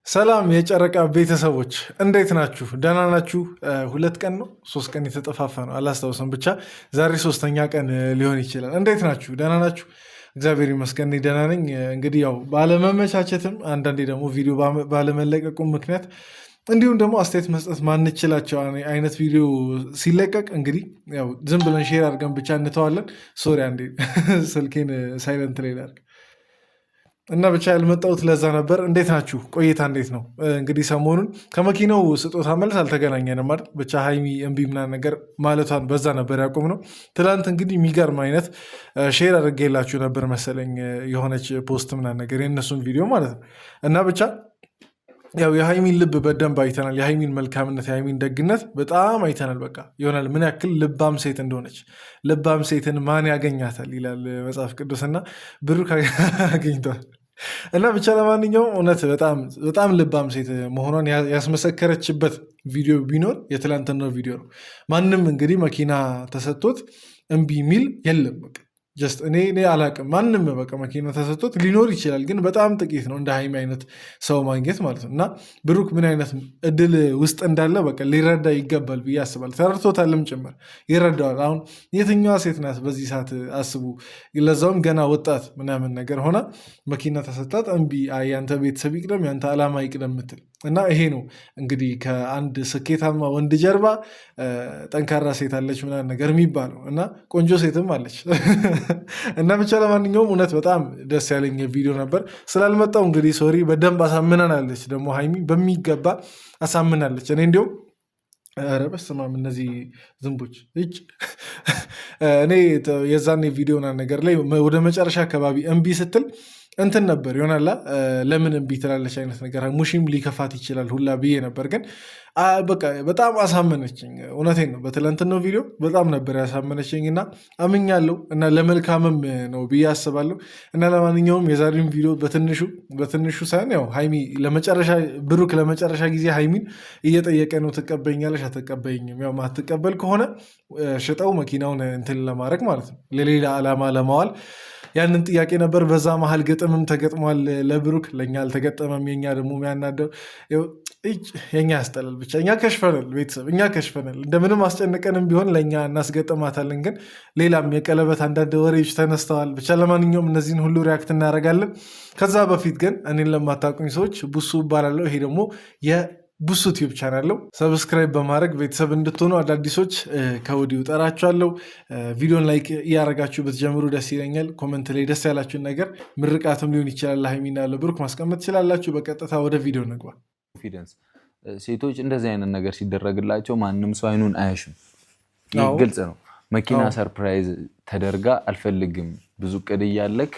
ሰላም የጨረቃ ቤተሰቦች እንዴት ናችሁ? ደህና ናችሁ? ሁለት ቀን ነው ሶስት ቀን የተጠፋፋ ነው አላስታውስም። ብቻ ዛሬ ሶስተኛ ቀን ሊሆን ይችላል። እንዴት ናችሁ? ደህና ናችሁ? እግዚአብሔር ይመስገን እኔ ደህና ነኝ። እንግዲህ ያው ባለመመቻቸትም አንዳንዴ ደግሞ ቪዲዮ ባለመለቀቁም ምክንያት እንዲሁም ደግሞ አስተያየት መስጠት ማንችላቸው አይነት ቪዲዮ ሲለቀቅ እንግዲህ ያው ዝም ብለን ሼር አድርገን ብቻ እንተዋለን። ሶሪ አንዴ ስልኬን ሳይለንት ላይ ላድርግ እና ብቻ ያልመጣሁት ለዛ ነበር። እንዴት ናችሁ? ቆይታ እንዴት ነው? እንግዲህ ሰሞኑን ከመኪናው ስጦታ መልስ አልተገናኘንም አይደል? ብቻ ሀይሚ እምቢ ምናምን ነገር ማለቷን በዛ ነበር ያቆምነው። ትላንት እንግዲህ የሚገርም አይነት ሼር አድርጌላችሁ ነበር መሰለኝ የሆነች ፖስት ምናምን ነገር የእነሱን ቪዲዮ ማለት ነው። እና ብቻ ያው የሀይሚን ልብ በደንብ አይተናል። የሀይሚን መልካምነት፣ የሀይሚን ደግነት በጣም አይተናል። በቃ ይሆናል ምን ያክል ልባም ሴት እንደሆነች። ልባም ሴትን ማን ያገኛታል ይላል መጽሐፍ ቅዱስና ብሩክ አግኝቷል። እና ብቻ ለማንኛውም እውነት በጣም ልባም ሴት መሆኗን ያስመሰከረችበት ቪዲዮ ቢኖር የትላንትናው ቪዲዮ ነው። ማንም እንግዲህ መኪና ተሰጥቶት እምቢ የሚል የለም። በቃ ጀስት እኔ አላቅም። ማንም በቃ መኪና ተሰጥቶት ሊኖር ይችላል፣ ግን በጣም ጥቂት ነው እንደ ሀይሚ አይነት ሰው ማግኘት ማለት ነው። እና ብሩክ ምን አይነት እድል ውስጥ እንዳለ በቃ ሊረዳ ይገባል ብዬ አስባለሁ። ተረድቶታልም ጭምር ይረዳዋል። አሁን የትኛዋ ሴት ናት በዚህ ሰዓት አስቡ፣ ለዛውም ገና ወጣት ምናምን ነገር ሆና መኪና ተሰጣት እምቢ፣ ያንተ ቤተሰብ ይቅደም ያንተ ዓላማ ይቅደም ምትል እና ይሄ ነው እንግዲህ ከአንድ ስኬታማ ወንድ ጀርባ ጠንካራ ሴት አለች ምናምን ነገር የሚባለው እና ቆንጆ ሴትም አለች እና ብቻ ለማንኛውም እውነት በጣም ደስ ያለኝ ቪዲዮ ነበር። ስላልመጣው እንግዲህ ሶሪ። በደንብ አሳምናናለች ደግሞ ሀይሚ በሚገባ አሳምናለች። እኔ እንዲሁም ኧረ በስመ አብ እነዚህ ዝንቦች እጭ እኔ የዛኔ ቪዲዮና ነገር ላይ ወደ መጨረሻ አካባቢ እምቢ ስትል እንትን ነበር ይሆናላ ለምን እምቢ ትላለች አይነት ነገር ሙሽም ሊከፋት ይችላል ሁላ ብዬ ነበር። ግን በቃ በጣም አሳመነችኝ። እውነቴን ነው። በትላንትናው ቪዲዮ በጣም ነበር ያሳመነችኝ እና አምኛለሁ እና ለመልካምም ነው ብዬ አስባለሁ። እና ለማንኛውም የዛሬውን ቪዲዮ በትንሹ ሳይሆን ያው ሀይሚ ብሩክ ለመጨረሻ ጊዜ ሀይሚን እየጠየቀ ነው። ትቀበኛለሽ አትቀበይኝም? ያው ማትቀበል ከሆነ ሽጠው መኪናውን እንትን ለማድረግ ማለት ነው ለሌላ ዓላማ ለማዋል ያንን ጥያቄ ነበር። በዛ መሀል ግጥምም ተገጥሟል ለብሩክ። ለእኛ አልተገጠመም። የኛ ደግሞ የሚያናደው የኛ ያስጠላል። ብቻ እኛ ከሽፈናል፣ ቤተሰብ እኛ ከሽፈናል። እንደምንም አስጨንቀንም ቢሆን ለእኛ እናስገጥማታለን። ግን ሌላም የቀለበት አንዳንድ ወሬዎች ተነስተዋል። ብቻ ለማንኛውም እነዚህን ሁሉ ሪያክት እናደርጋለን። ከዛ በፊት ግን እኔን ለማታውቁኝ ሰዎች ቡሱ እባላለሁ። ይሄ ደግሞ ቡሱ ቲዩብ ቻናል ነው። ሰብስክራይብ በማድረግ ቤተሰብ እንድትሆኑ አዳዲሶች ከወዲሁ ጠራችኋለሁ። ቪዲዮን ላይክ እያደረጋችሁ ብትጀምሩ ደስ ይለኛል። ኮመንት ላይ ደስ ያላችሁን ነገር ምርቃትም ሊሆን ይችላል ለሀይሚና ለብሩክ ማስቀመጥ ትችላላችሁ። በቀጥታ ወደ ቪዲዮ እንግባ። ኮንፊደንስ ሴቶች እንደዚህ አይነት ነገር ሲደረግላቸው ማንም ሰው አይኑን አያሽም። ይህ ግልጽ ነው። መኪና ሰርፕራይዝ ተደርጋ አልፈልግም፣ ብዙ ቅድ እያለክ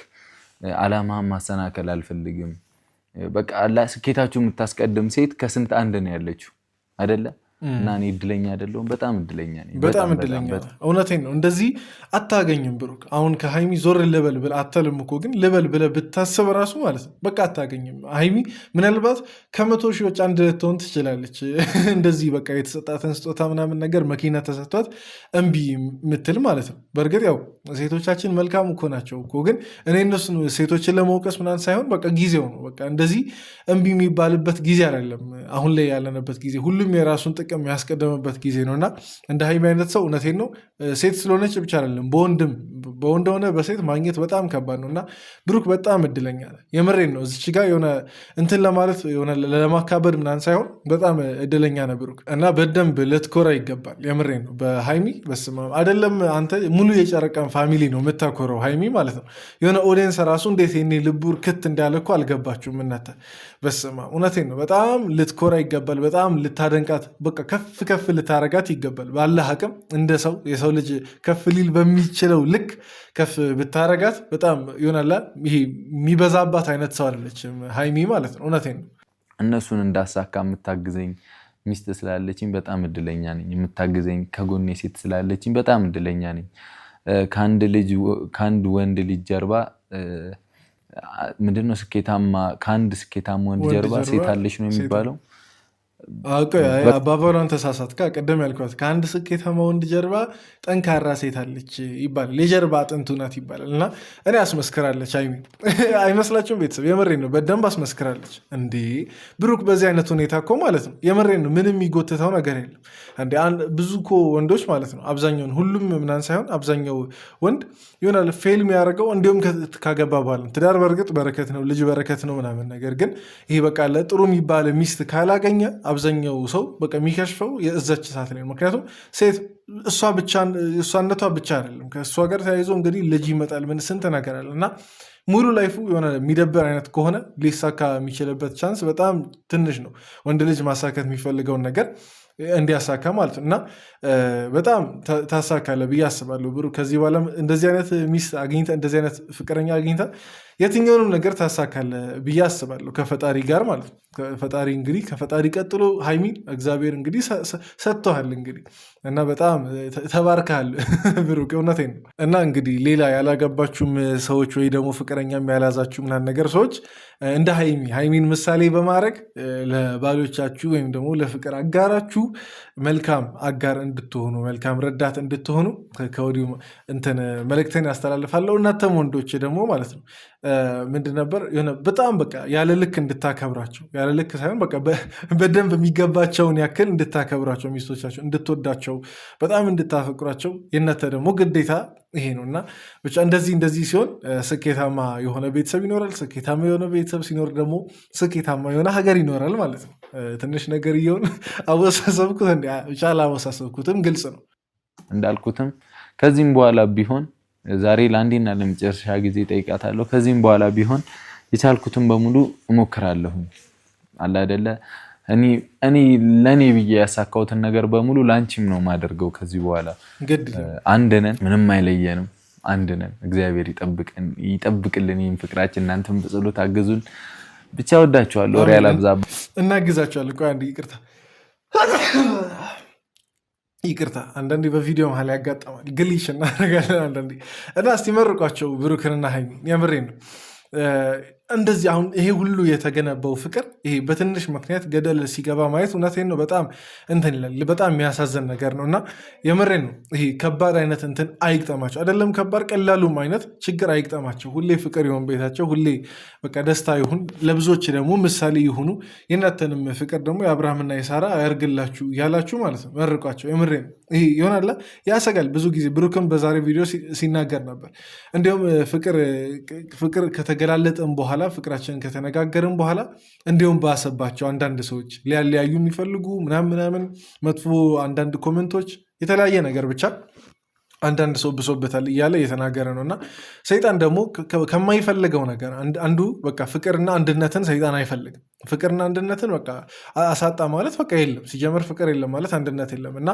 አላማህን ማሰናከል አልፈልግም። በቃ ስኬታችሁ የምታስቀድም ሴት ከስንት አንድ ነው ያለችው አይደለ? እና እኔ እድለኛ አይደለሁም? በጣም እድለኛ ነኝ። በጣም እድለኛ። እውነቴን ነው። እንደዚህ አታገኝም ብሩክ። አሁን ከሀይሚ ዞር ልበል ብለህ አተልም እኮ ግን ልበል ብለህ ብታስብ ራሱ ማለት ነው በቃ አታገኝም። ሀይሚ ምናልባት ከመቶ ሺዎች አንድ ልትሆን ትችላለች። እንደዚህ በቃ የተሰጣትን ስጦታ ምናምን ነገር መኪና ተሰጥቷት እምቢ ምትል ማለት ነው። በእርግጥ ያው ሴቶቻችን መልካም እኮ ናቸው እኮ። ግን እኔ እነሱን ሴቶችን ለመውቀስ ምናምን ሳይሆን በቃ ጊዜው ነው። በቃ እንደዚህ እምቢ የሚባልበት ጊዜ አይደለም አሁን ላይ ያለንበት ጊዜ። ሁሉም የራሱን ጥቅም ያስቀደመበት ጊዜ ነው እና እንደ ሀይሚ አይነት ሰው እውነቴን ነው ሴት ስለሆነች ብቻ አይደለም በወንድ ሆነ በሴት ማግኘት በጣም ከባድ ነው። እና ብሩክ በጣም እድለኛ ነው። የምሬን ነው። እዚች ጋር የሆነ እንትን ለማለት የሆነ ለማካበድ ምናምን ሳይሆን በጣም እድለኛ ነው ብሩክ እና በደንብ ልትኮራ ይገባል። የምሬን ነው። በሀይሚ በስመ አብ አይደለም አንተ ሙሉ የጨረቃን ፋሚሊ ነው የምታኮረው ሀይሚ ማለት ነው። የሆነ ኦዲየንስ ራሱ እንዴት ኔ ልቡ ክት እንዳለ እኮ አልገባችሁም እናንተ። በስመ አብ እውነቴን ነው። በጣም ልትኮራ ይገባል። በጣም ልታደንቃት በቃ ከፍ ልታረጋት ይገባል። ባለህ አቅም እንደ ሰው የሰው ልጅ ከፍ ሊል በሚችለው ልክ ከፍ ብታረጋት በጣም ይሆናላ። ይሄ የሚበዛባት አይነት ሰው አይደለችም ሀይሚ ማለት ነው። እውነቴን ነው። እነሱን እንዳሳካ የምታግዘኝ ሚስት ስላለችኝ በጣም እድለኛ ነኝ። የምታግዘኝ ከጎኔ ሴት ስላለችኝ በጣም እድለኛ ነኝ። ከአንድ ወንድ ልጅ ጀርባ ምንድነው ከአንድ ስኬታማ ወንድ ጀርባ ሴት አለች ነው የሚባለው። አባባሏን ተሳሳት። ቅድም ያልኳት ከአንድ ስኬታማ ወንድ ጀርባ ጠንካራ ሴት አለች ይባላል። የጀርባ አጥንቱ ናት ይባላል። እና እኔ አስመስክራለች ሀይሚ አይመስላችሁም? ቤተሰብ የምሬን ነው፣ በደንብ አስመስክራለች። እንዴ ብሩክ በዚህ አይነት ሁኔታ እኮ ማለት ነው የምሬን ነው፣ ምንም የሚጎትተው ነገር የለም። እንዴ ብዙ እኮ ወንዶች ማለት ነው አብዛኛውን፣ ሁሉም ምናምን ሳይሆን አብዛኛው ወንድ ይሆናል ፌል የሚያደርገው እንዲሁም ካገባ በኋላ። ትዳር በእርግጥ በረከት ነው፣ ልጅ በረከት ነው ምናምን፣ ነገር ግን ይሄ በቃ ለጥሩ የሚባል ሚስት ካላገኘ አብዛኛው ሰው በቃ የሚከሽፈው የእዛች ሰዓት ላይ። ምክንያቱም ሴት እሷነቷ ብቻ አይደለም፣ ከእሷ ጋር ተያይዞ እንግዲህ ልጅ ይመጣል፣ ምን ስንት ነገር አለ እና ሙሉ ላይፉ የሆነ የሚደበር አይነት ከሆነ ሊሳካ የሚችልበት ቻንስ በጣም ትንሽ ነው። ወንድ ልጅ ማሳካት የሚፈልገውን ነገር እንዲያሳካ ማለት ነው። እና በጣም ታሳካለ ብዬ አስባለሁ። ብሩክ ከዚህ በኋላ እንደዚህ አይነት ሚስት አግኝታ እንደዚህ አይነት ፍቅረኛ አግኝታ የትኛውንም ነገር ታሳካለ ብዬ አስባለሁ፣ ከፈጣሪ ጋር ማለት ነው። ፈጣሪ እንግዲህ ከፈጣሪ ቀጥሎ ሀይሚን እግዚአብሔር እንግዲህ ሰጥቶሃል እንግዲህ እና በጣም ተባርከሃል ብሩክ፣ እውነቴን ነው። እና እንግዲህ ሌላ ያላገባችሁም ሰዎች ወይ ደግሞ ፍቅረኛም ያላዛችሁ ምናምን ነገር ሰዎች እንደ ሀይሚን ምሳሌ በማድረግ ለባሎቻችሁ ወይም ደግሞ ለፍቅር አጋራችሁ መልካም አጋር እንድትሆኑ፣ መልካም ረዳት እንድትሆኑ ከወዲሁ እንትን መልእክትን ያስተላልፋለሁ። እናንተም ወንዶች ደግሞ ማለት ነው ምንድን ነበር የሆነ በጣም በቃ ያለ ልክ እንድታከብራቸው፣ ያለ ልክ ሳይሆን በቃ በደንብ የሚገባቸውን ያክል እንድታከብራቸው፣ ሚስቶቻቸው እንድትወዳቸው፣ በጣም እንድታፈቅሯቸው የእናንተ ደግሞ ግዴታ ይሄ ነው። እና ብቻ እንደዚህ ሲሆን ስኬታማ የሆነ ቤተሰብ ይኖራል። ስኬታማ የሆነ ቤተሰብ ሲኖር ደግሞ ስኬታማ የሆነ ሀገር ይኖራል ማለት ነው። ትንሽ ነገር እየሆን አወሳሰብኩት፣ ብቻ አላወሳሰብኩትም፣ ግልጽ ነው። እንዳልኩትም ከዚህም በኋላ ቢሆን ዛሬ ለአንዴና ለመጨረሻ ጊዜ ጠይቃታለሁ። ከዚህም በኋላ ቢሆን የቻልኩትን በሙሉ እሞክራለሁ። አለ አይደለ እኔ ለኔ ብዬ ያሳካሁትን ነገር በሙሉ ላንቺም ነው ማደርገው። ከዚህ በኋላ አንድ ነን፣ ምንም አይለየንም፣ አንድ ነን። እግዚአብሔር ይጠብቅልን ይህን ፍቅራችን። እናንተም በጸሎት አግዙን። ብቻ ወዳችኋለሁ። ወሬ አላብዛም፣ እናግዛችኋለን። ቆይ አንዴ ይቅርታ አንዳንዴ በቪዲዮ መሀል ያጋጠማል፣ ግሊሽ እናደርጋለን አንዳንዴ። እና እስቲ መርቋቸው ብሩክንና ሀይሚ፣ የምሬን ነው። እንደዚህ አሁን ይሄ ሁሉ የተገነባው ፍቅር ይሄ በትንሽ ምክንያት ገደል ሲገባ ማየት እውነቴን ነው በጣም እንትን ይላል። በጣም የሚያሳዝን ነገር ነው። እና የምሬን ነው። ይሄ ከባድ አይነት እንትን አይግጠማቸው፣ አይደለም ከባድ ቀላሉም አይነት ችግር አይግጠማቸው። ሁሌ ፍቅር ይሁን ቤታቸው፣ ሁሌ በቃ ደስታ ይሁን። ለብዙዎች ደግሞ ምሳሌ ይሁኑ። የእናንተንም ፍቅር ደግሞ የአብርሃምና የሳራ ያርግላችሁ ያላችሁ ማለት ነው። መርቋቸው። የምሬን ነው። ይሄ ይሆናል ያሰጋል። ብዙ ጊዜ ብሩክም በዛሬ ቪዲዮ ሲናገር ነበር። እንዲሁም ፍቅር ከተገላለጥን በኋላ ፍቅራችንን ከተነጋገርን በኋላ እንዲሁም ባሰባቸው አንዳንድ ሰዎች ሊያለያዩ የሚፈልጉ ምናምን መጥፎ አንዳንድ ኮመንቶች፣ የተለያየ ነገር ብቻ አንዳንድ ሰው ብሶበታል እያለ እየተናገረ ነው። እና ሰይጣን ደግሞ ከማይፈልገው ነገር አንዱ በቃ ፍቅርና አንድነትን ሰይጣን አይፈልግም። ፍቅርና አንድነትን በቃ አሳጣ ማለት በቃ የለም። ሲጀመር ፍቅር የለም ማለት አንድነት የለም። እና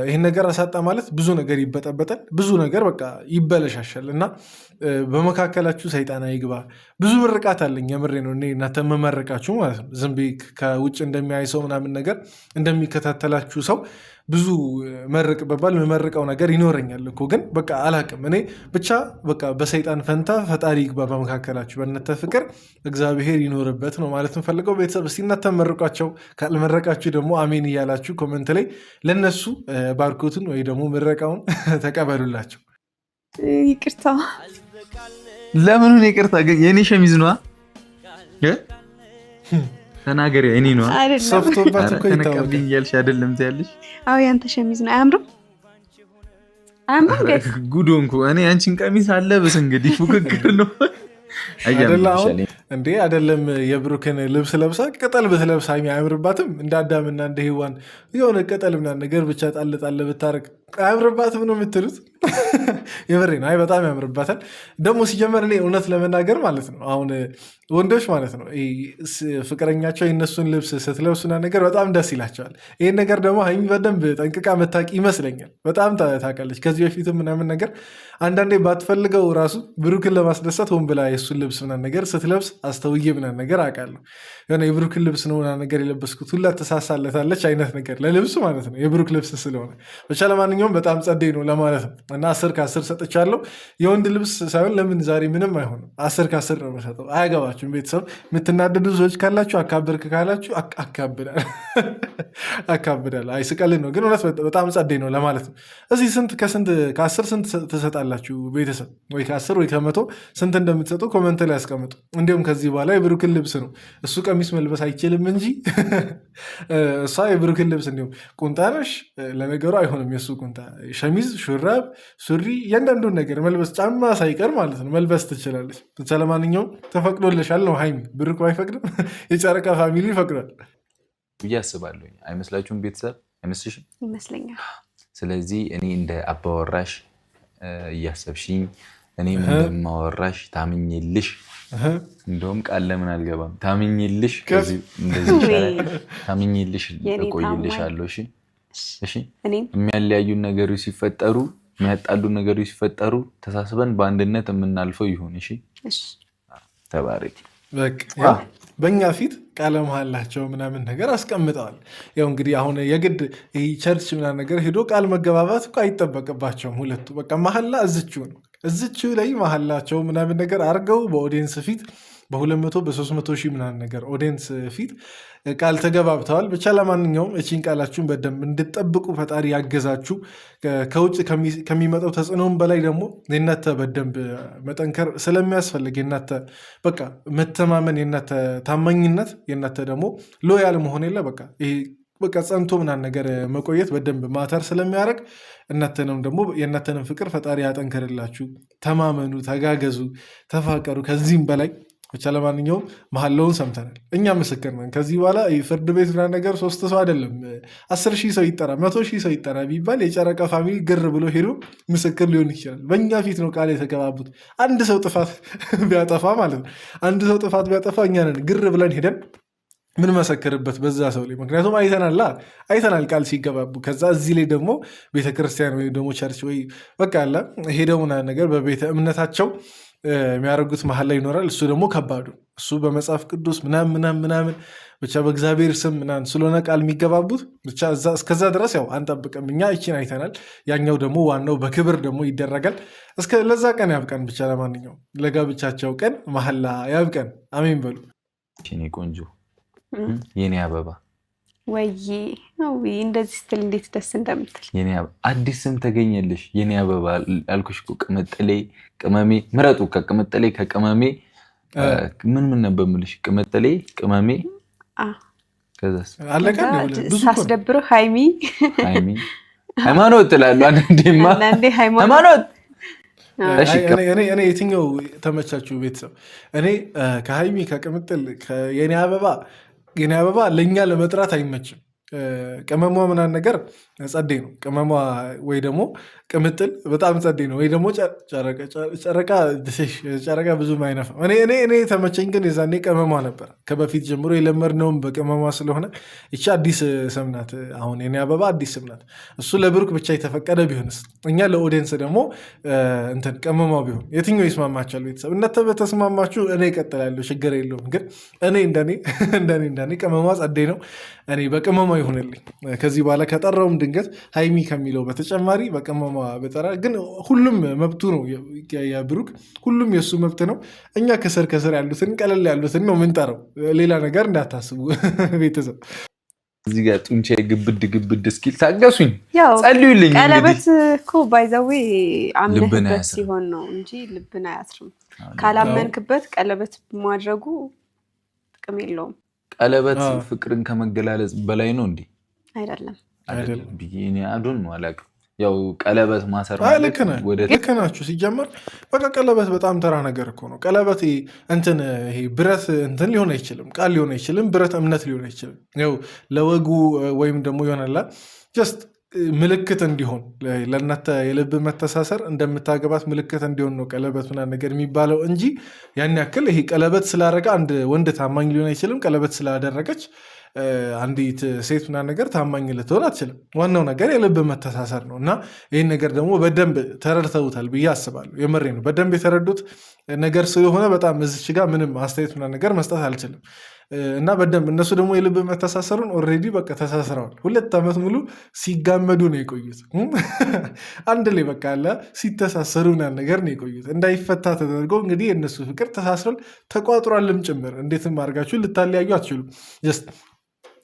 ይህን ነገር አሳጣ ማለት ብዙ ነገር ይበጠበጣል፣ ብዙ ነገር በቃ ይበለሻሻል። እና በመካከላችሁ ሰይጣን አይግባ። ብዙ ምርቃት አለኝ፣ የምሬ ነው። እኔ እናንተ መመረቃችሁ ማለት ነው። ዝም ብዬ ከውጭ እንደሚያይ ሰው ምናምን ነገር እንደሚከታተላችሁ ሰው ብዙ መርቅ በባል የመመርቀው ነገር ይኖረኛል እኮ፣ ግን በቃ አላቅም። እኔ ብቻ በቃ በሰይጣን ፈንታ ፈጣሪ ይግባ በመካከላችሁ፣ በእናንተ ፍቅር እግዚአብሔር ይኖርበት ነው ማለት የምፈልገው። ቤተሰብ እስቲ እናንተ መርቋቸው፣ ካልመረቃችሁ ደግሞ አሜን እያላችሁ ኮመንት ላይ ለነሱ ባርኮቱን ወይ ደግሞ ምረቃውን ተቀበሉላቸው። ይቅርታ ለምኑን ይቅርታ? የኔ ሸሚዝ ነዋ ተናገሪ። እኔ ነው ሰፍቶባት እኮ ተነቀብኝ እያልሽ አይደለም ትያለሽ? አዎ ያንተ ሸሚዝ ነው። አያምርም? ጉድ ሆንኩ እኔ። አንቺን ቀሚስ አለብስ እንግዲህ ፉክክር ነው እንዴ? አይደለም የብሩክን ልብስ ለብሳ ቅጠል ብትለብሳ አያምርባትም? እንደ አዳምና እንደ ሔዋን የሆነ ቅጠል ምናምን ነገር ብቻ ጣል ጣል ብታረግ አያምርባትም ነው የምትሉት? የምሬን። አይ በጣም ያምርባታል። ደግሞ ሲጀመር እኔ እውነት ለመናገር ማለት ነው አሁን ወንዶች ማለት ነው ፍቅረኛቸው የነሱን ልብስ ስትለብሱና ነገር በጣም ደስ ይላቸዋል። ይህን ነገር ደግሞ ሀይሚ በደንብ ጠንቅቃ መታቂ ይመስለኛል። በጣም ታውቃለች ከዚህ በፊትም ምናምን ነገር አንዳንዴ ባትፈልገው ራሱ ብሩክን ለማስደሰት ሆን ብላ የእሱን ልብስ ምናምን ነገር ስትለብስ አስተውዬ ምናምን ነገር አውቃለሁ። የሆነ የብሩክን ልብስ ነው ምናምን ነገር የለበስኩት ሁላ ተሳሳለታለች አይነት ነገር ለልብሱ ማለት ነው፣ የብሩክ ልብስ ስለሆነ ብቻ። ለማንኛውም ለማንኛውም በጣም ጸደይ ነው ለማለት ነው እና 10 ከ10 ሰጥቻለሁ። የወንድ ልብስ ሳይሆን ለምን ዛሬ ምንም አይሆንም 10 ከ10 ነው የምሰጠው። አያገባችሁም ቤተሰብ። የምትናደዱ ሰዎች ካላችሁ አካብርክ ካላችሁ አካብዳል። አይ ስቀልን ነው ግን እውነት በጣም ጸደይ ነው ለማለት ነው። እዚህ ከ10 ስንት ትሰጣላችሁ ቤተሰብ? ወይ ከ10 ወይ ከ100 ስንት እንደምትሰጡ ኮመንት ላይ ያስቀምጡ። እንዲሁም ከዚህ በኋላ የብሩክን ልብስ ነው እሱ ቀሚስ መልበስ አይችልም እንጂ እሷ የብሩክን ልብስ እንዲሁም ቁንጣነሽ ለነገሩ አይሆንም። የሱ ቁንጣ ሸሚዝ፣ ሹራብ፣ ሱሪ እያንዳንዱን ነገር መልበስ ጫማ ሳይቀር ማለት ነው መልበስ ትችላለች። ብቻ ለማንኛውም ተፈቅዶልሻል ነው ሀይሚ። ብሩክ አይፈቅድም፣ የጨረቃ ፋሚሊ ይፈቅዳል ብዬ አስባለሁ። አይመስላችሁም ቤተሰብ? አይመስልሽም? ይመስለኛል። ስለዚህ እኔ እንደ አባወራሽ እያሰብሽኝ እኔም እንደማወራሽ ታምኝልሽ፣ እንደውም ቃል ለምን አልገባም ታምኝልሽ፣ እንደዚህ ይሻላል። ታምኝልሽ እቆይልሻለሁ። እሺ የሚያለያዩን ነገሮች ሲፈጠሩ፣ የሚያጣሉ ነገሮች ሲፈጠሩ ተሳስበን በአንድነት የምናልፈው ይሁን። እሺ ተባረኪ። በእኛ ፊት ቃለ መሃላቸው ምናምን ነገር አስቀምጠዋል። ያው እንግዲህ አሁን የግድ ቸርች ምናምን ነገር ሄዶ ቃል መገባባት እኮ አይጠበቅባቸውም ሁለቱ። በቃ መሀላ እዝችው ነው። እዝችው ላይ መሀላቸው ምናምን ነገር አርገው በኦዲየንስ ፊት በ200 በ300 ሺህ ምናምን ነገር ኦዲየንስ ፊት ቃል ተገባብተዋል። ብቻ ለማንኛውም እቺን ቃላችሁን በደንብ እንድጠብቁ ፈጣሪ ያገዛችሁ። ከውጭ ከሚመጣው ተጽዕኖም በላይ ደግሞ የእናንተ በደንብ መጠንከር ስለሚያስፈልግ የእናንተ በቃ መተማመን፣ የእናንተ ታማኝነት፣ የእናንተ ደግሞ ሎያል መሆን የለ በቃ ጸንቶ ምናምን ነገር መቆየት በደንብ ማተር ስለሚያደርግ እናንተንም ደግሞ የእናንተንም ፍቅር ፈጣሪ ያጠንክርላችሁ። ተማመኑ፣ ተጋገዙ፣ ተፋቀሩ ከዚህም በላይ ብቻ። ለማንኛውም መሀላውን ሰምተናል፣ እኛ ምስክር ነን። ከዚህ በኋላ ፍርድ ቤት ምናምን ነገር 3 ሰው አይደለም 10 ሺህ ሰው ይጠራ 100 ሺህ ሰው ይጠራ ቢባል የጨረቃ ፋሚሊ ግር ብሎ ሄዶ ምስክር ሊሆን ይችላል። በእኛ ፊት ነው ቃል የተገባቡት። አንድ ሰው ጥፋት ቢያጠፋ ማለት ነው አንድ ሰው ጥፋት ቢያጠፋ እኛ ነን ግር ብለን ሄደን ምን መሰክርበት በዛ ሰው ላይ። ምክንያቱም አይተናል ቃል ሲገባቡ። ከዛ እዚህ ላይ ደግሞ ቤተክርስቲያን ወይ ደግሞ ቸርች ወይ በቃ አለ ሄደው ምናምን ነገር በቤተ እምነታቸው የሚያደርጉት መሀል ላይ ይኖራል። እሱ ደግሞ ከባዱ እሱ በመጽሐፍ ቅዱስ ምናምን ብቻ በእግዚአብሔር ስም ምናምን ስለሆነ ቃል የሚገባቡት ብቻ እስከዛ ድረስ ያው አንጠብቅም። እኛ ይቺን አይተናል። ያኛው ደግሞ ዋናው በክብር ደግሞ ይደረጋል። ለዛ ቀን ያብቀን። ብቻ ለማንኛውም ለጋብቻቸው ቀን መሀላ ያብቀን። አሜን በሉ። ቆንጆ የኔ አበባ ወይ እንደዚህ ስትል እንዴት ደስ እንደምትል። የኔ አበባ አዲስ ስም ተገኘልሽ። የኔ አበባ አልኩሽ እኮ። ቅምጥሌ፣ ቅመሜ ምረጡ። ከቅምጥሌ ከቅመሜ ምን ነበር የምልሽ? ቅምጥሌ፣ ቅመሜ ከዛስ አለቀ። ሳስደብረው ሃይሚ ሃይማኖት ትላለህ አንዴ ሃይማኖት። እኔ የትኛው ተመቻችሁ ቤተሰብ? እኔ ከሃይሚ ከቅምጥል የኔ አበባ ለእኛ ለመጥራት አይመችም። ቅመሟ ምናምን ነገር ጸደይ ነው። ቅመሟ ወይ ደግሞ ቅምጥል በጣም ጸደይ ነው። ወይ ደግሞ ጨረቃ ብዙም አይነፋም። እኔ ተመቸኝ ግን የዛኔ ቅመሟ ነበር። ከበፊት ጀምሮ የለመድነውም በቅመሟ ስለሆነ ይቺ አዲስ ስም ናት። አሁን የኔ አበባ አዲስ ስም ናት። እሱ ለብሩክ ብቻ የተፈቀደ ቢሆንስ? እኛ ለኦዲየንስ ደግሞ እንትን ቅመሟ ቢሆን የትኛው ይስማማቻል? ቤተሰብ እናንተ በተስማማችሁ እኔ እቀጥላለሁ፣ ችግር የለውም። ግን እኔ እንደኔ ቅመሟ ጸደይ ነው። እኔ በቅመሟ ይሆንልኝ። ከዚህ በኋላ ከጠራውም ድንገት ሃይሚ ከሚለው በተጨማሪ በቅመሟ በጠራ ግን ሁሉም መብቱ ነው። የብሩክ ሁሉም የእሱ መብት ነው። እኛ ከስር ያሉትን ቀለል ያሉትን ነው ምንጠራው። ሌላ ነገር እንዳታስቡ ቤተሰብ። እዚህ ጋር ጡንቻ ግብድ እስኪል ታገሱኝ፣ ጸልዩልኝ። ቀለበት እኮ ባይዘዌ አምነህበት ሲሆን ነው እንጂ ልብን አያስርም። ካላመንክበት ቀለበት ማድረጉ ጥቅም የለውም። ቀለበት ፍቅርን ከመገላለጽ በላይ ነው እንዴ? አይደለም ብዬ አዶን ነው አላውቅም። ያው ቀለበት ማሰር ልክ ናችሁ። ሲጀመር በቃ ቀለበት በጣም ተራ ነገር እኮ ነው። ቀለበት እንትን ይሄ ብረት እንትን ሊሆን አይችልም፣ ቃል ሊሆን አይችልም፣ ብረት እምነት ሊሆን አይችልም። ያው ለወጉ ወይም ደግሞ ይሆናላ ጀስት ምልክት እንዲሆን ለእናንተ የልብ መተሳሰር እንደምታገባት ምልክት እንዲሆን ነው ቀለበት ምናምን ነገር የሚባለው እንጂ ያን ያክል ይሄ ቀለበት ስላደረገ አንድ ወንድ ታማኝ ሊሆን አይችልም። ቀለበት ስላደረገች አንዲት ሴት ምናምን ነገር ታማኝ ልትሆን አትችልም። ዋናው ነገር የልብ መተሳሰር ነው እና ይህን ነገር ደግሞ በደንብ ተረድተውታል ብዬ አስባለሁ። የምሬ ነው። በደንብ የተረዱት ነገር ስለሆነ በጣም እዚች ጋር ምንም አስተያየት ምናምን ነገር መስጠት አልችልም እና በደንብ እነሱ ደግሞ የልብ መተሳሰሩን ኦልሬዲ በቃ ተሳስረዋል። 2 ዓመት ሙሉ ሲጋመዱ ነው የቆዩት። አንድ ላይ በቃ አለ ሲተሳሰሩ ምናምን ነገር ነው የቆዩት። እንዳይፈታ ተደርገው እንግዲህ የእነሱ ፍቅር ተሳስሯል፣ ተቋጥሯልም ጭምር። እንዴትም አድርጋችሁ ልታለያዩ አትችሉም።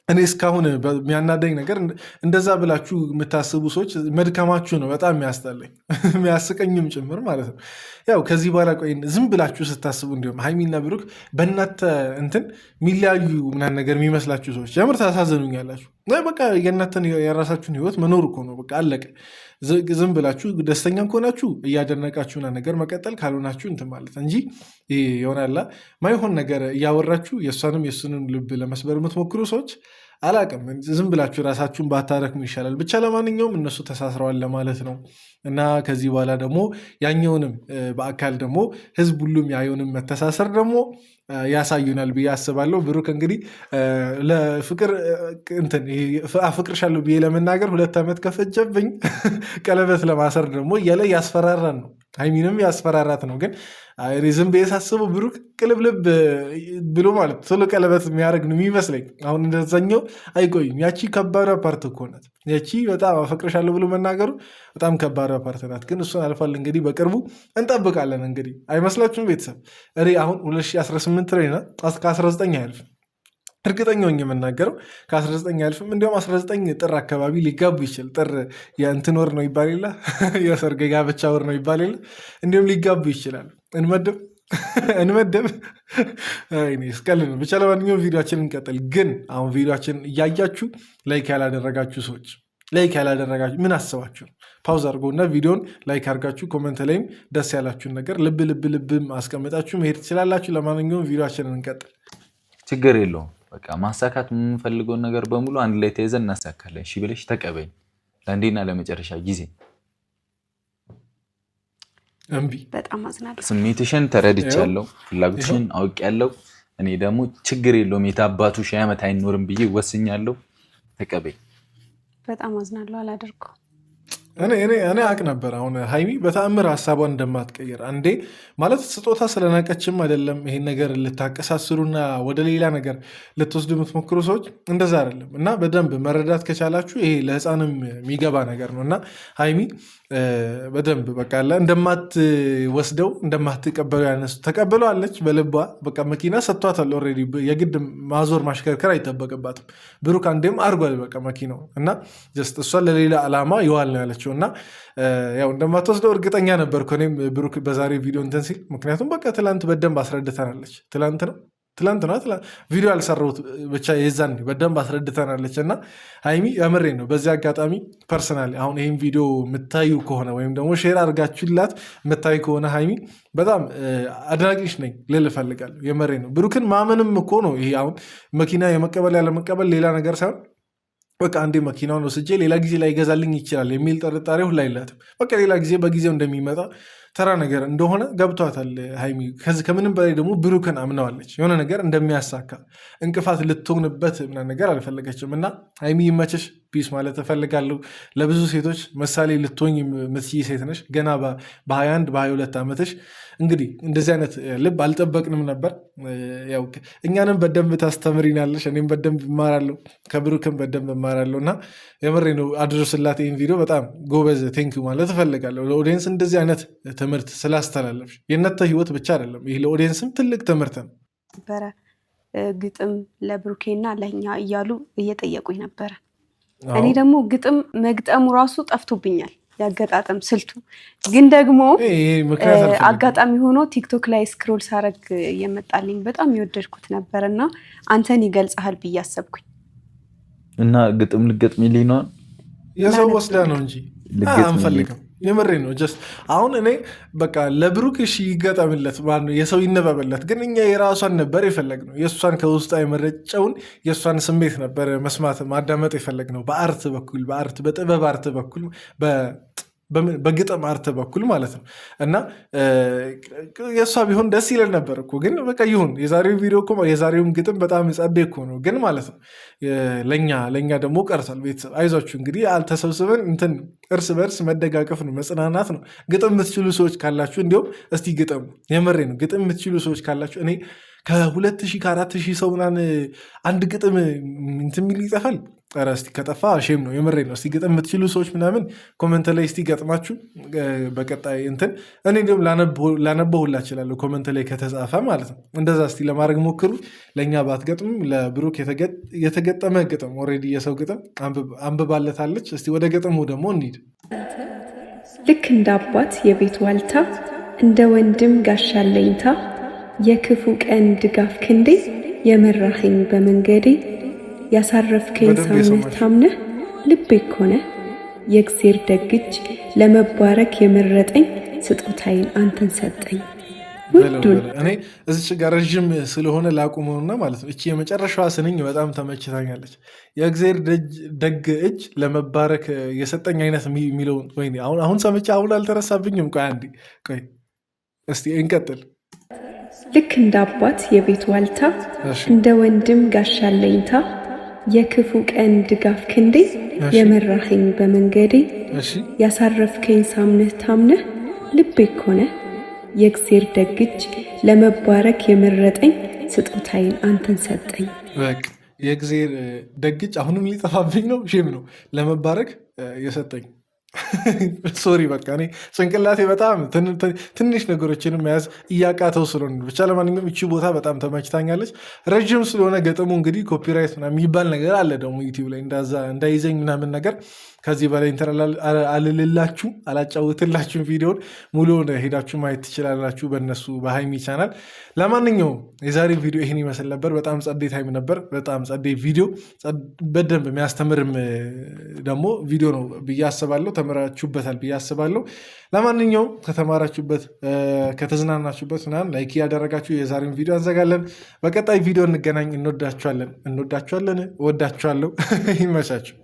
እኔ እስካሁን የሚያናደኝ ነገር እንደዛ ብላችሁ የምታስቡ ሰዎች መድከማችሁ ነው በጣም የሚያስጠላኝ፣ የሚያስቀኝም ጭምር ማለት ነው። ያው ከዚህ በኋላ ቆይ ዝም ብላችሁ ስታስቡ እንዲሁም ሀይሚና ብሩክ በእናንተ እንትን የሚለያዩ ምናምን ነገር የሚመስላችሁ ሰዎች የምር ታሳዘኑኛላችሁ። በቃ የእናንተን የራሳችሁን ህይወት መኖር እኮ ነው በቃ አለቀ። ዝም ብላችሁ ደስተኛም ከሆናችሁ እያደነቃችሁና ነገር መቀጠል፣ ካልሆናችሁ እንትን ማለት እንጂ ይሆናላ ማይሆን ነገር እያወራችሁ የእሷንም የእሱንም ልብ ለመስበር የምትሞክሩ ሰዎች አላቅም። ዝም ብላችሁ ራሳችሁን ባታረክሙ ይሻላል። ብቻ ለማንኛውም እነሱ ተሳስረዋል ለማለት ነው እና ከዚህ በኋላ ደግሞ ያኛውንም በአካል ደግሞ ህዝብ ሁሉም ያየውንም መተሳሰር ደግሞ ያሳዩናል ብዬ አስባለሁ። ብሩክ እንግዲህ ለፍቅር እንትን አፍቅርሻለሁ ብዬ ለመናገር 2 ዓመት ከፈጀብኝ ቀለበት ለማሰር ደግሞ እያለ ያስፈራራን ነው። ሀይሚንም ያስፈራራት ነው። ግን ዝም ብዬ ሳስበው ብሩክ ቅልብልብ ብሎ ማለት ቶሎ ቀለበት የሚያደርግ ነው የሚመስለኝ። አሁን እንደዛኛው አይቆይም። ያቺ ከባድ ፓርት እኮ ናት። ያቺ በጣም አፈቅርሻለሁ ብሎ መናገሩ በጣም ከባድ ፓርት ናት። ግን እሱን አልፏል። እንግዲህ በቅርቡ እንጠብቃለን። እንግዲህ አይመስላችሁም ቤተሰብ? እኔ አሁን 2018 ላይ ከ19 አያልፍም እርግጠኛ ሆኜ የምናገረው ከ19 አያልፍም። እንዲሁም 19 ጥር አካባቢ ሊጋቡ ይችል። ጥር የእንትን ወር ነው ይባል የለ የሰርግ ጋብቻ ወር ነው ይባል የለ እንዲሁም ሊጋቡ ይችላል። እንመደብ ስቀል ነው ብቻ። ለማንኛውም ቪዲዮችን እንቀጥል። ግን አሁን ቪዲዮችን እያያችሁ ላይክ ያላደረጋችሁ ሰዎች ላይክ ያላደረጋችሁ ምን አስባችሁ? ፓውዝ አድርጎና ቪዲዮን ላይክ አድርጋችሁ ኮመንት ላይም ደስ ያላችሁን ነገር ልብ አስቀምጣችሁ መሄድ ትችላላችሁ። ለማንኛውም ቪዲዮችንን እንቀጥል። ችግር የለውም። በቃ ማሳካት የምንፈልገውን ነገር በሙሉ አንድ ላይ ተይዘን እናሳካለን። እሺ ብለሽ ተቀበኝ ለአንዴና ለመጨረሻ ጊዜ። እምቢ። በጣም አዝናለሁ። ስሜትሽን ተረድቻለሁ፣ ፍላጎትሽን አውቄያለሁ። እኔ ደግሞ ችግር የለውም የታባቱ 1000 ዓመት አይኖርም ብዬ ወስኛለሁ። ተቀበኝ። በጣም አዝናለሁ። አላደርገው እኔ አቅ ነበር። አሁን ሀይሚ በተአምር ሀሳቧን እንደማትቀይር አንዴ ማለት ስጦታ ስለናቀችም አይደለም ይሄን ነገር ልታቀሳስሩና ወደ ሌላ ነገር ልትወስዱ የምትሞክሩ ሰዎች እንደዛ አይደለም። እና በደንብ መረዳት ከቻላችሁ ይሄ ለሕፃንም የሚገባ ነገር ነው። እና ሀይሚ በደንብ በቃ እንደማትወስደው እንደማትቀበለው ያነሱ ተቀበለዋለች በልቧ በቃ መኪና ሰጥቷታል። ኦልሬዲ የግድ ማዞር ማሽከርከር አይጠበቅባትም። ብሩክ አንዴም አርጓል በቃ መኪናው እና ጀስት እሷን ለሌላ ዓላማ ይዋል ነው ያለችው። እና ያው እንደማትወስደው እርግጠኛ ነበርኩ እኔም ብሩክ በዛሬ ቪዲዮ እንትን ሲል። ምክንያቱም በቃ ትላንት በደንብ አስረድተናለች። ትላንት ነው ቪዲዮ ያልሰራሁት ብቻ የዛን በደንብ አስረድተናለች። እና ሀይሚ የምሬ ነው። በዚህ አጋጣሚ ፐርሰናሊ አሁን ይህም ቪዲዮ የምታዩ ከሆነ ወይም ደግሞ ሼር አድርጋችሁላት የምታዩ ከሆነ ሀይሚ በጣም አድናቂሽ ነኝ ልል እፈልጋለሁ። የምሬ ነው። ብሩክን ማመንም እኮ ነው ይሄ አሁን መኪና የመቀበል ያለመቀበል ሌላ ነገር ሳይሆን በቃ አንዴ መኪናውን ወስጄ ሌላ ጊዜ ላይ ይገዛልኝ ይችላል የሚል ጥርጣሬ ሁላ የላትም። በቃ ሌላ ጊዜ በጊዜው እንደሚመጣ ተራ ነገር እንደሆነ ገብቷታል ሀይሚ። ከዚህ ከምንም በላይ ደግሞ ብሩክን አምነዋለች። የሆነ ነገር እንደሚያሳካ እንቅፋት ልትሆንበት ምናምን ነገር አልፈለገችም። እና ሀይሚ ይመችሽ፣ ፒስ ማለት እፈልጋለሁ። ለብዙ ሴቶች ምሳሌ ልትሆኝ የምትችይ ሴት ነሽ። ገና በ21 በ22 ዓመትሽ እንግዲህ እንደዚህ አይነት ልብ አልጠበቅንም ነበር። ያው እኛንም በደንብ ታስተምሪናለሽ፣ እኔም በደንብ እማራለሁ፣ ከብሩክም በደንብ እማራለሁ። እና የምሬ ነው። አድርስላት ይህን ቪዲዮ በጣም ጎበዝ ቴንኪው ማለት እፈልጋለሁ። ለኦዲየንስ እንደዚህ አይነት ትምህርት ስላስተላለፍሽ የእናንተ ህይወት ብቻ አይደለም ይህ ለኦዲየንስም ትልቅ ትምህርት ነው። ነበረ ግጥም ለብሩኬና ለእኛ እያሉ እየጠየቁኝ ነበረ። እኔ ደግሞ ግጥም መግጠሙ ራሱ ጠፍቶብኛል ያገጣጠም ስልቱ። ግን ደግሞ አጋጣሚ ሆኖ ቲክቶክ ላይ ስክሮል ሳረግ እየመጣልኝ በጣም የወደድኩት ነበር እና አንተን ይገልጽሃል ብዬ አሰብኩኝ እና ግጥም ልገጥሚልኝ ነው የሰው ወስዳ ነው እንጂ አንፈልግም። የምሬ ነው። ጀስት አሁን እኔ በቃ ለብሩክ እሺ ይገጠምለት የሰው ይነበበለት፣ ግን እኛ የራሷን ነበር የፈለግነው። የእሷን ከውስጧ የመረጨውን የእሷን ስሜት ነበር መስማት ማዳመጥ የፈለግነው በአርት በኩል በጥበብ አርት በኩል በግጥም አርት በኩል ማለት ነው። እና የእሷ ቢሆን ደስ ይለን ነበር እኮ ግን በቃ ይሁን። የዛሬው ቪዲዮ እኮ የዛሬውም ግጥም በጣም ጸዴ እኮ ነው ግን ማለት ነው ለእኛ ደግሞ ቀርቷል። ቤተሰብ አይዟችሁ እንግዲህ አልተሰብስበን እንትን እርስ በእርስ መደጋቀፍ ነው መጽናናት ነው። ግጥም የምትችሉ ሰዎች ካላችሁ እንዲሁም እስቲ ግጥሙ። የመሬ ነው። ግጥም የምትችሉ ሰዎች ካላችሁ እኔ ከ2000 ከ4000 ሰው ምናምን አንድ ግጥም እንትን የሚል ይጠፋል። ኧረ እስቲ ከጠፋ ሼም ነው። የምሬ ነው። እስቲ ግጥም የምትችሉ ሰዎች ምናምን ኮመንት ላይ እስቲ ገጥማችሁ በቀጣይ እንትን እኔ እንዲሁም ላነበው ሁላ እችላለሁ ኮመንት ላይ ከተጻፈ ማለት ነው። እንደዛ እስቲ ለማድረግ ሞክሩ። ለእኛ ባትገጥሙም ለብሩክ የተገጠመ ግጥም ኦልሬዲ የሰው ግጥም አንብባለታለች። እስቲ ወደ ግጥሙ ደግሞ እንሂድ። ልክ እንደ አባት የቤት ዋልታ እንደ ወንድም ጋሻ አለኝታ የክፉ ቀን ድጋፍ ክንዴ የመራኸኝ በመንገዴ ያሳረፍከኝ ሳምነህ ታምነህ ልቤ ኮነ የእግዜር ደግጅ ለመባረክ የመረጠኝ ስጦታዬን አንተን ሰጠኝ። ውዱን እኔ እዚች ጋር ረዥም ስለሆነ ላቁመውና ማለት ነው። እቺ የመጨረሻዋ ስንኝ በጣም ተመችታኛለች። የእግዜር ደግ እጅ ለመባረክ የሰጠኝ አይነት የሚለውን ወይ አሁን ሰምቼ አሁን አልተረሳብኝም። ቆይ አንዴ ቆይ እስቲ እንቀጥል። ልክ እንደ አባት የቤት ዋልታ እንደ ወንድም ጋሻ አለኝታ የክፉ ቀን ድጋፍ ክንዴ የመራኸኝ በመንገዴ ያሳረፍከኝ ሳምነህ ታምነህ ልቤ ኮነ የእግዜር ደግጅ ለመባረክ የመረጠኝ ስጦታዬን አንተን ሰጠኝ። በቃ የእግዜር ደግጅ አሁንም ሊጠፋብኝ ነው። ሼም ነው ለመባረክ የሰጠኝ ሶሪ በቃ እኔ ጭንቅላቴ በጣም ትንሽ ነገሮችን መያዝ እያቃተው ስለሆነ ብቻ። ለማንኛውም እቺ ቦታ በጣም ተመችታኛለች። ረዥም ስለሆነ ገጥሙ እንግዲህ ኮፒራይት ምናምን የሚባል ነገር አለ ደግሞ ዩቲዩብ ላይ እንዳይዘኝ ምናምን ነገር ከዚህ በላይ አልልላችሁ አላጫውትላችሁም። ቪዲዮን ሙሉውን ሄዳችሁ ማየት ትችላላችሁ በእነሱ በሃይሚ ቻናል። ለማንኛውም የዛሬ ቪዲዮ ይህን ይመስል ነበር። በጣም ጸዴ ታይም ነበር። በጣም ጸዴ ቪዲዮ፣ በደንብ የሚያስተምርም ደግሞ ቪዲዮ ነው ብዬ አስባለሁ። ተምራችሁበታል ብዬ አስባለሁ። ለማንኛውም ከተማራችሁበት ከተዝናናችሁበት ምናምን ላይክ እያደረጋችሁ የዛሬውን ቪዲዮ እንዘጋለን። በቀጣይ ቪዲዮ እንገናኝ። እንወዳችኋለን። እወዳችኋለሁ። ይመቻችሁ።